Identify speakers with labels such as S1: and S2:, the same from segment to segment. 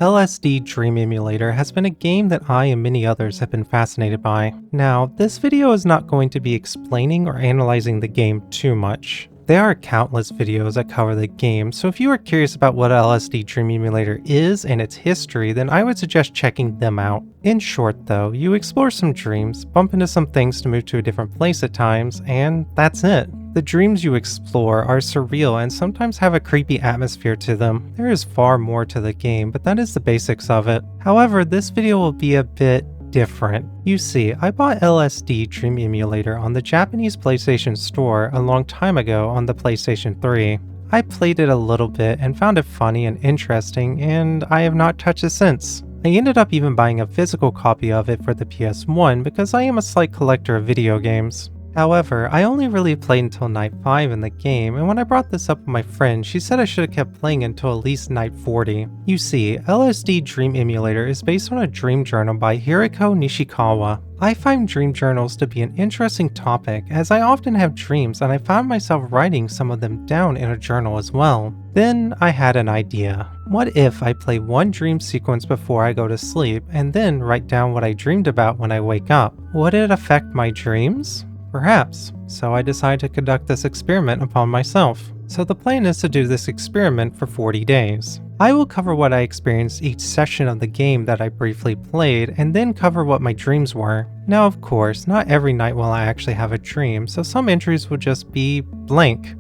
S1: LSD Dream Emulator has been a game that I and many others have been fascinated by. Now, this video is not going to be explaining or analyzing the game too much. There are countless videos that cover the game, so if you are curious about what LSD Dream Emulator is and its history, then I would suggest checking them out. In short though, you explore some dreams, bump into some things to move to a different place at times, and that's it. The dreams you explore are surreal and sometimes have a creepy atmosphere to them. There is far more to the game, but that is the basics of it. However, this video will be a bit different. You see, I bought LSD Dream Emulator on the Japanese PlayStation Store a long time ago on the PlayStation 3. I played it a little bit and found it funny and interesting, and I have not touched it since. I ended up even buying a physical copy of it for the PS1 because I am a slight collector of video games. However, I only really played until night 5 in the game, and when I brought this up with my friend, she said I should have kept playing until at least night 40. You see, LSD Dream Emulator is based on a dream journal by Hiroko Nishikawa. I find dream journals to be an interesting topic, as I often have dreams and I found myself writing some of them down in a journal as well. Then I had an idea. What if I play one dream sequence before I go to sleep, and then write down what I dreamed about when I wake up? Would it affect my dreams? Perhaps, so I decided to conduct this experiment upon myself. So the plan is to do this experiment for 40 days. I will cover what I experienced each session of the game that I briefly played, and then cover what my dreams were. Now of course, not every night will I actually have a dream, so some entries will just be blank.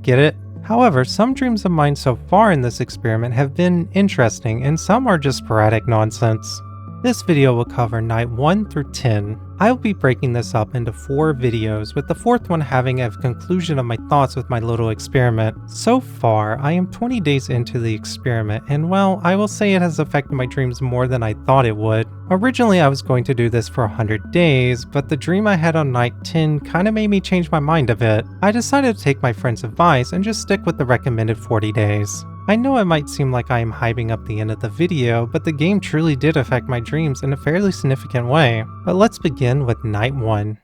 S1: Get it? However, some dreams of mine so far in this experiment have been interesting, and some are just sporadic nonsense. This video will cover night 1 through 10. I will be breaking this up into 4 videos, with the 4th one having a conclusion of my thoughts with my little experiment. So far, I am 20 days into the experiment, and well, I will say it has affected my dreams more than I thought it would. Originally, I was going to do this for 100 days, but the dream I had on night 10 kinda made me change my mind a bit. I decided to take my friend's advice and just stick with the recommended 40 days. I know it might seem like I am hyping up the end of the video, but the game truly did affect my dreams in a fairly significant way. But let's begin with night 1.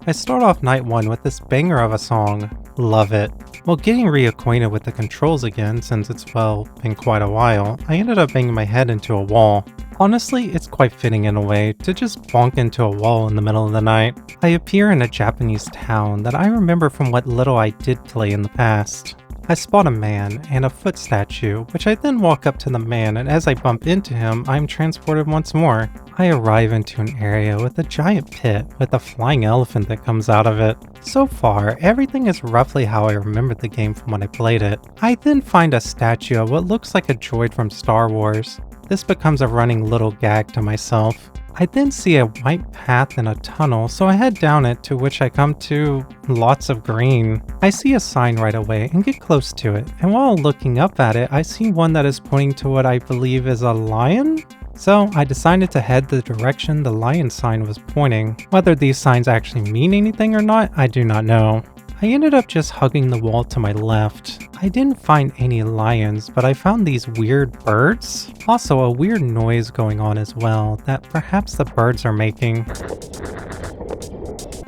S1: I start off night 1 with this banger of a song. Love it. While getting reacquainted with the controls again, since it's been quite a while, I ended up banging my head into a wall. Honestly, it's quite fitting in a way to just bonk into a wall in the middle of the night. I appear in a Japanese town that I remember from what little I did play in the past. I spot a man and a foot statue, which I then walk up to the man, and as I bump into him, I'm transported once more. I arrive into an area with a giant pit with a flying elephant that comes out of it. So far, everything is roughly how I remembered the game from when I played it. I then find a statue of what looks like a droid from Star Wars. This becomes a running little gag to myself. I then see a white path in a tunnel, so I head down it, to which I come to lots of green. I see a sign right away and get close to it, and while looking up at it, I see one that is pointing to what I believe is a lion? So I decided to head the direction the lion sign was pointing. Whether these signs actually mean anything or not, I do not know. I ended up just hugging the wall to my left. I didn't find any lions, but I found these weird birds. Also a weird noise going on as well that perhaps the birds are making.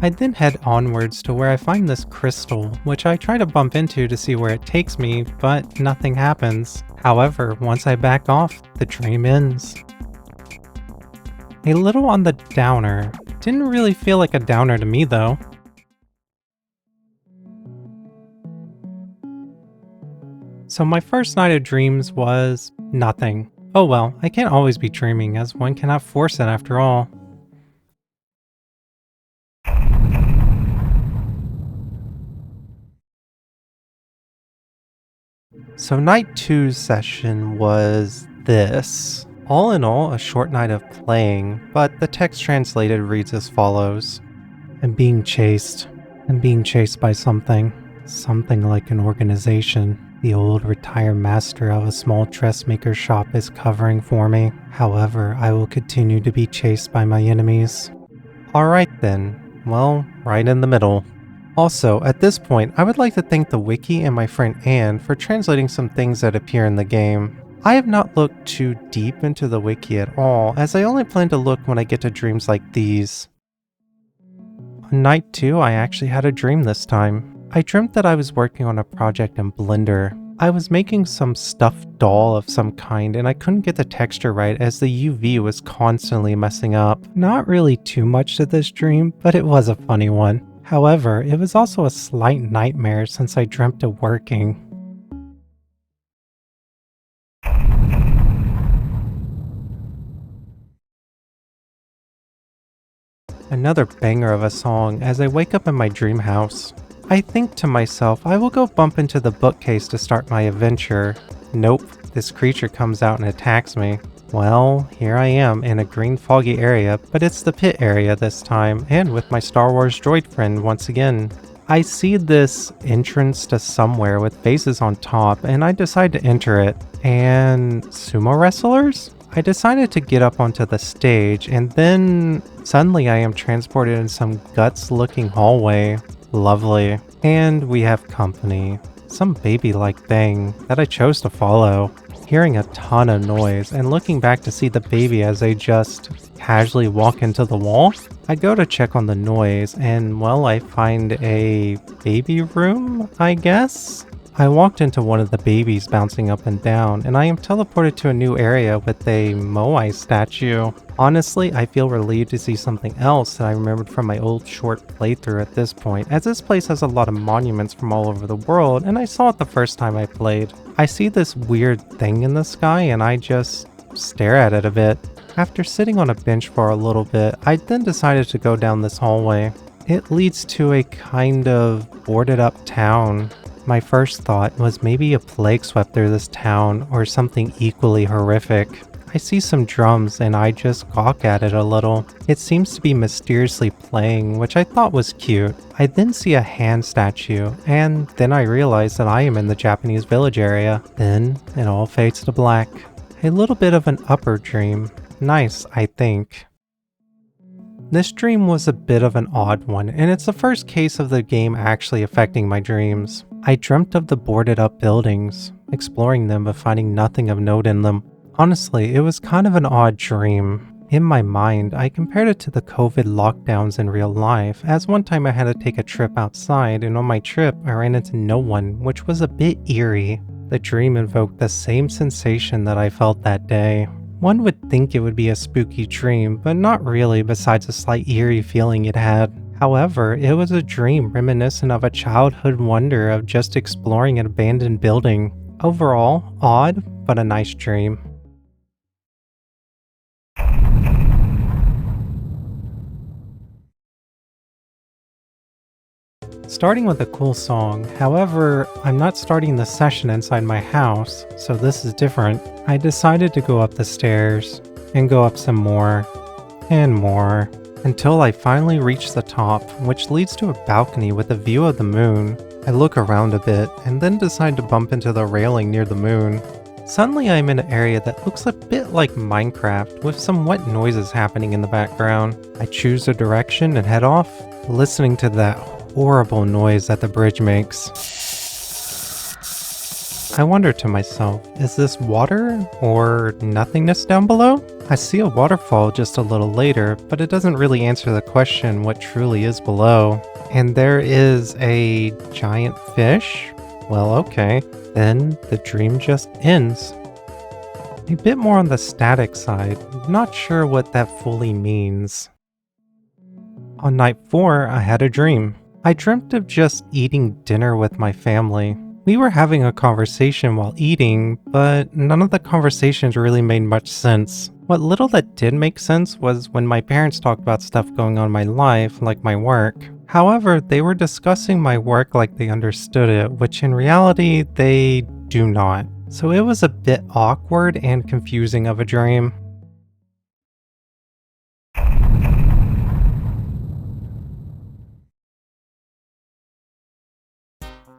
S1: I then head onwards to where I find this crystal, which I try to bump into to see where it takes me, but nothing happens. However, once I back off, the dream ends. A little on the downer. Didn't really feel like a downer to me though. So my first night of dreams was nothing. Oh well, I can't always be dreaming, as one cannot force it after all. So night 2's session was this. All in all, a short night of playing, but the text translated reads as follows. I'm being chased. I'm being chased by something. Something like an organization. The old retired master of a small dressmaker shop is covering for me. However, I will continue to be chased by my enemies. Alright then. Well, right in the middle. Also, at this point, I would like to thank the wiki and my friend Anne for translating some things that appear in the game. I have not looked too deep into the wiki at all, as I only plan to look when I get to dreams like these. On night 2, I actually had a dream this time. I dreamt that I was working on a project in Blender. I was making some stuffed doll of some kind and I couldn't get the texture right as the UV was constantly messing up. Not really too much to this dream, but it was a funny one. However, it was also a slight nightmare since I dreamt of working. Another banger of a song as I wake up in my dream house. I think to myself, I will go bump into the bookcase to start my adventure. Nope, this creature comes out and attacks me. Well, here I am in a green foggy area, but it's the pit area this time, and with my Star Wars droid friend once again. I see this entrance to somewhere with faces on top, and I decide to enter it. And sumo wrestlers? I decided to get up onto the stage, and then suddenly I am transported in some guts-looking hallway. Lovely. And we have company. Some baby-like thing that I chose to follow. Hearing a ton of noise and looking back to see the baby as they just casually walk into the wall, I go to check on the noise and, well, I find a baby room, I guess? I walked into one of the babies bouncing up and down, and I am teleported to a new area with a Moai statue. Honestly, I feel relieved to see something else that I remembered from my old short playthrough at this point, as this place has a lot of monuments from all over the world, and I saw it the first time I played. I see this weird thing in the sky, and I just stare at it a bit. After sitting on a bench for a little bit, I then decided to go down this hallway. It leads to a kind of boarded up town. My first thought was maybe a plague swept through this town or something equally horrific. I see some drums and I just gawk at it a little. It seems to be mysteriously playing, which I thought was cute. I then see a hand statue, and then I realize that I am in the Japanese village area. Then it all fades to black. A little bit of an upper dream. Nice, I think. This dream was a bit of an odd one, and it's the first case of the game actually affecting my dreams. I dreamt of the boarded up buildings, exploring them but finding nothing of note in them. Honestly, it was kind of an odd dream. In my mind, I compared it to the COVID lockdowns in real life, as one time I had to take a trip outside, and on my trip I ran into no one, which was a bit eerie. The dream invoked the same sensation that I felt that day. One would think it would be a spooky dream, but not really besides the slight eerie feeling it had. However, it was a dream reminiscent of a childhood wonder of just exploring an abandoned building. Overall, odd, but a nice dream. Starting with a cool song, however, I'm not starting the session inside my house, so this is different. I decided to go up the stairs, and go up some more, and more, until I finally reach the top, which leads to a balcony with a view of the moon. I look around a bit, and then decide to bump into the railing near the moon. Suddenly I'm in an area that looks a bit like Minecraft, with some wet noises happening in the background. I choose a direction and head off, listening to that horrible noise that the bridge makes. I wonder to myself, is this water or nothingness down below? I see a waterfall just a little later, but it doesn't really answer the question what truly is below. And there is a giant fish? Well, okay. Then the dream just ends. A bit more on the static side, not sure what that fully means. On night 4, I had a dream. I dreamt of just eating dinner with my family. We were having a conversation while eating, but none of the conversations really made much sense. What little that did make sense was when my parents talked about stuff going on in my life, like my work. However, they were discussing my work like they understood it, which in reality, they do not. So it was a bit awkward and confusing of a dream.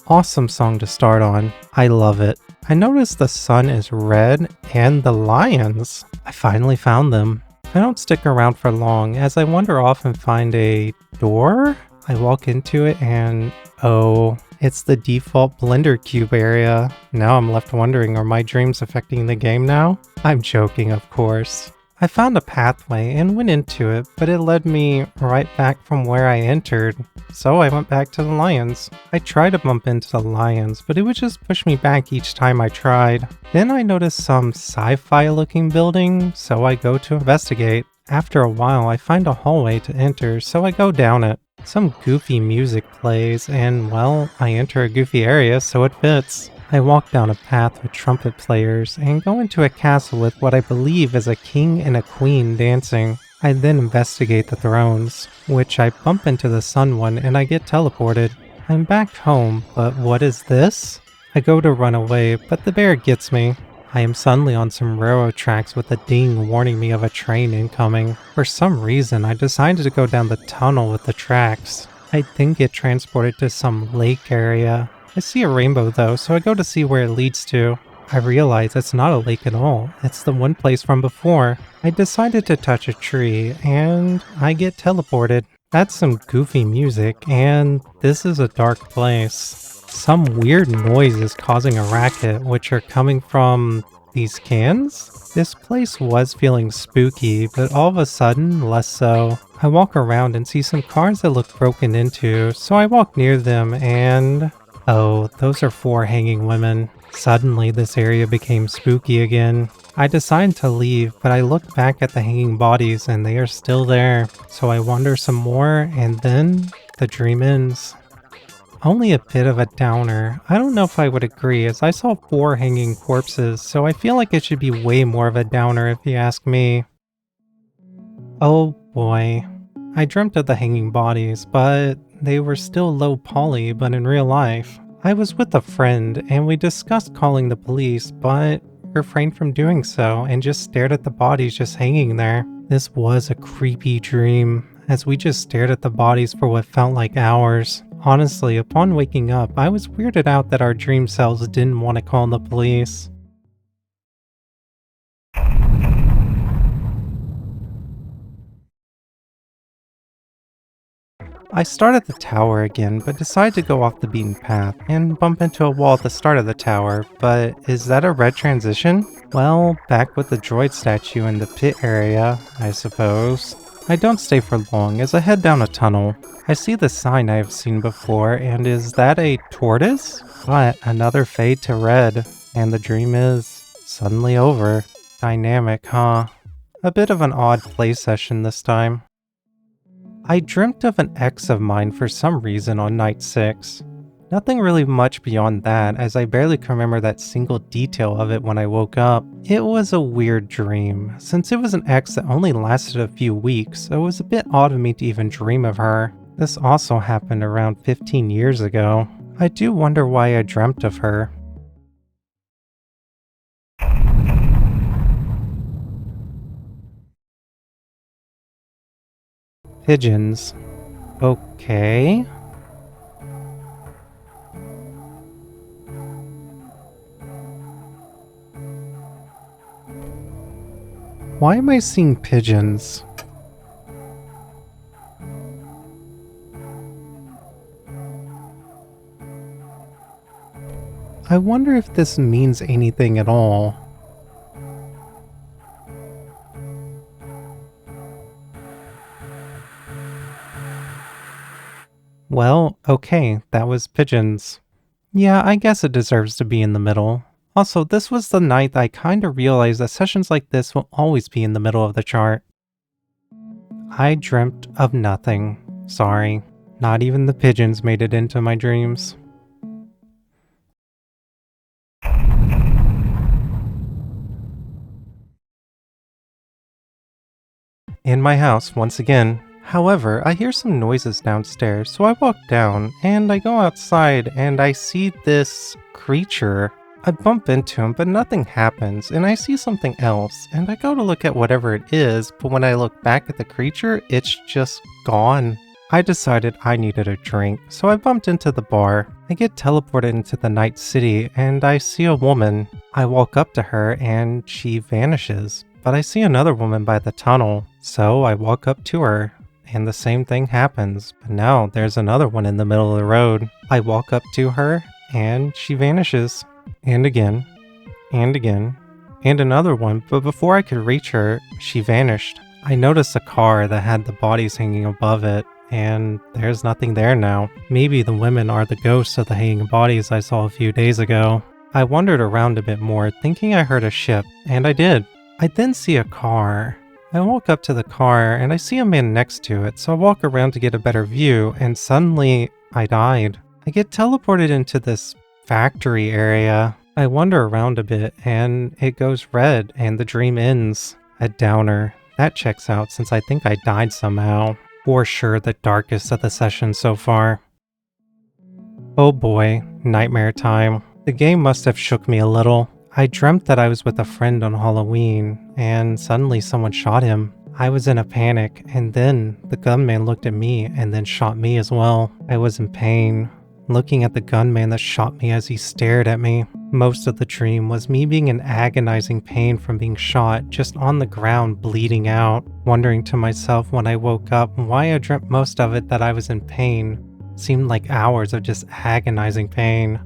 S1: Awesome song to start on. I love it. I noticed the sun is red and the lions. I finally found them. I don't stick around for long as I wander off and find a door. I walk into it and oh, it's the default Blender cube area. Now I'm left wondering, are my dreams affecting the game now? I'm joking, of course. I found a pathway and went into it, but it led me right back from where I entered, so I went back to the lions. I tried to bump into the lions, but it would just push me back each time I tried. Then I noticed some sci-fi looking building, so I go to investigate. After a while, I find a hallway to enter, so I go down it. Some goofy music plays, and well, I enter a goofy area, so it fits. I walk down a path with trumpet players and go into a castle with what I believe is a king and a queen dancing. I then investigate the thrones, which I bump into the sun one and I get teleported. I'm back home, but what is this? I go to run away, but the bear gets me. I am suddenly on some railroad tracks with a ding warning me of a train incoming. For some reason, I decided to go down the tunnel with the tracks. I then get transported to some lake area. I see a rainbow though, so I go to see where it leads to. I realize it's not a lake at all, it's the one place from before. I decided to touch a tree, and I get teleported. That's some goofy music, and this is a dark place. Some weird noise is causing a racket, which are coming from these cans? This place was feeling spooky, but all of a sudden, less so. I walk around and see some cars that look broken into, so I walk near them and... oh, those are 4 hanging women. Suddenly, this area became spooky again. I decide to leave, but I look back at the hanging bodies and they are still there. So I wander some more, and then the dream ends. Only a bit of a downer. I don't know if I would agree, as I saw 4 hanging corpses, so I feel like it should be way more of a downer if you ask me. Oh boy. I dreamt of the hanging bodies, but they were still low poly, but in real life. I was with a friend, and we discussed calling the police, but refrained from doing so, and just stared at the bodies just hanging there. This was a creepy dream, as we just stared at the bodies for what felt like hours. Honestly, upon waking up, I was weirded out that our dream selves didn't want to call the police. I start at the tower again, but decide to go off the beaten path and bump into a wall at the start of the tower, but is that a red transition? Well, back with the droid statue in the pit area, I suppose. I don't stay for long as I head down a tunnel. I see the sign I have seen before, and is that a tortoise? But another fade to red, and the dream is suddenly over. Dynamic, huh? A bit of an odd play session this time. I dreamt of an ex of mine for some reason on night 6. Nothing really much beyond that, as I barely can remember that single detail of it when I woke up. It was a weird dream, since it was an ex that only lasted a few weeks, so it was a bit odd of me to even dream of her. This also happened around 15 years ago. I do wonder why I dreamt of her. Pigeons. Okay. Why am I seeing pigeons? I wonder if this means anything at all. Well, okay, that was pigeons. Yeah, I guess it deserves to be in the middle. Also, this was the night that I kinda realized that sessions like this will always be in the middle of the chart. I dreamt of nothing. Sorry. Not even the pigeons made it into my dreams. In my house once again. However, I hear some noises downstairs, so I walk down, and I go outside, and I see this creature. I bump into him, but nothing happens, and I see something else, and I go to look at whatever it is, but when I look back at the creature, it's just gone. I decided I needed a drink, so I bumped into the bar. I get teleported into the night city, and I see a woman. I walk up to her, and she vanishes. But I see another woman by the tunnel, so I walk up to her, and the same thing happens, but now there's another one in the middle of the road. I walk up to her, and she vanishes. And again, and again, and another one, but before I could reach her, she vanished. I noticed a car that had the bodies hanging above it, and there's nothing there now. Maybe the women are the ghosts of the hanging bodies I saw a few days ago. I wandered around a bit more, thinking I heard a ship, and I did. I then see a car. I walk up to the car, and I see a man next to it, so I walk around to get a better view, and suddenly, I died. I get teleported into this factory area. I wander around a bit, and it goes red, and the dream ends. A downer. That checks out since I think I died somehow. For sure the darkest of the sessions so far. Oh boy, nightmare time. The game must have shook me a little. I dreamt that I was with a friend on Halloween, and suddenly someone shot him. I was in a panic, and then the gunman looked at me and then shot me as well. I was in pain, looking at the gunman that shot me as he stared at me. Most of the dream was me being in agonizing pain from being shot, just on the ground bleeding out, wondering to myself when I woke up why I dreamt most of it that I was in pain. Seemed like hours of just agonizing pain.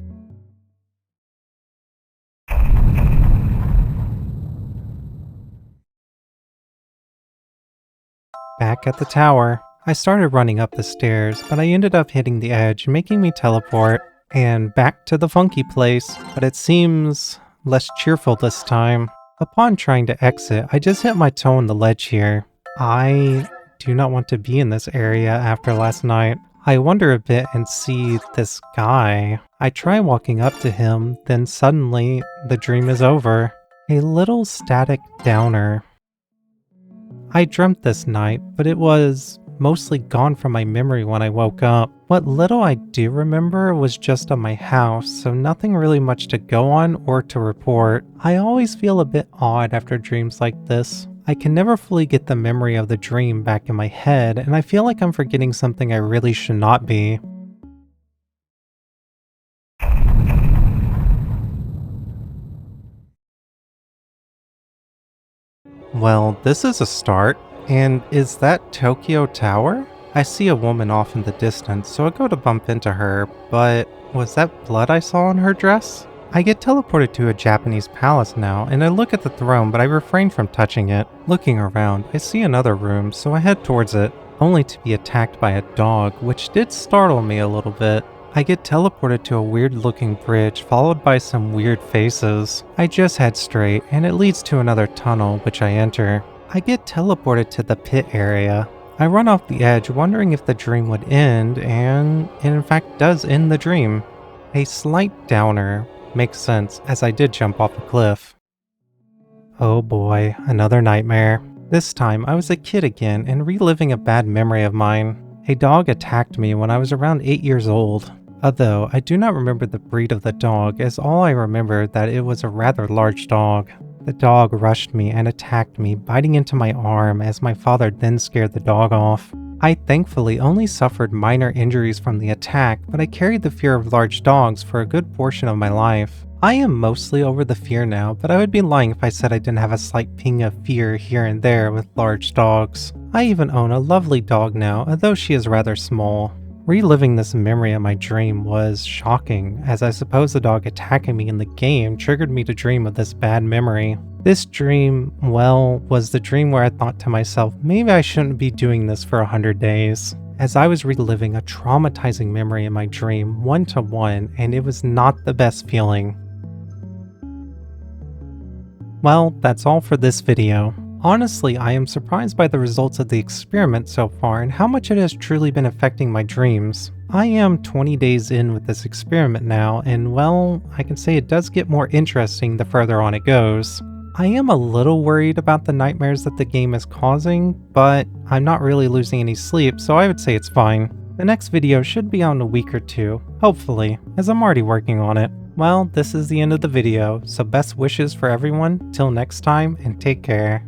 S1: Back at the tower, I started running up the stairs, but I ended up hitting the edge, making me teleport. And back to the funky place, but it seems less cheerful this time. Upon trying to exit, I just hit my toe on the ledge here. I do not want to be in this area after last night. I wonder a bit and see this guy. I try walking up to him, then suddenly the dream is over. A little static downer. I dreamt this night, but it was mostly gone from my memory when I woke up. What little I do remember was just of my house, so nothing really much to go on or to report. I always feel a bit odd after dreams like this. I can never fully get the memory of the dream back in my head, and I feel like I'm forgetting something I really should not be. Well, this is a start. And is that Tokyo Tower? I see a woman off in the distance, so I go to bump into her, but was that blood I saw on her dress? I get teleported to a Japanese palace now, and I look at the throne, but I refrain from touching it. Looking around, I see another room, so I head towards it, only to be attacked by a dog, which did startle me a little bit. I get teleported to a weird-looking bridge, followed by some weird faces. I just head straight, and it leads to another tunnel, which I enter. I get teleported to the pit area. I run off the edge, wondering if the dream would end, and it in fact does end the dream. A slight downer. Makes sense, as I did jump off a cliff. Oh boy, another nightmare. This time, I was a kid again and reliving a bad memory of mine. A dog attacked me when I was around 8 years old. Although, I do not remember the breed of the dog, as all I remember that it was a rather large dog. The dog rushed me and attacked me, biting into my arm as my father then scared the dog off. I thankfully only suffered minor injuries from the attack, but I carried the fear of large dogs for a good portion of my life. I am mostly over the fear now, but I would be lying if I said I didn't have a slight ping of fear here and there with large dogs. I even own a lovely dog now, although she is rather small. Reliving this memory of my dream was shocking, as I suppose the dog attacking me in the game triggered me to dream of this bad memory. This dream, well, was the dream where I thought to myself, maybe I shouldn't be doing this for 100 days. As I was reliving a traumatizing memory in my dream, one-to-one, and it was not the best feeling. Well, that's all for this video. Honestly, I am surprised by the results of the experiment so far and how much it has truly been affecting my dreams. I am 20 days in with this experiment now, and well, I can say it does get more interesting the further on it goes. I am a little worried about the nightmares that the game is causing, but I'm not really losing any sleep, so I would say it's fine. The next video should be out in a week or two, hopefully, as I'm already working on it. Well, this is the end of the video, so best wishes for everyone, till next time, and take care.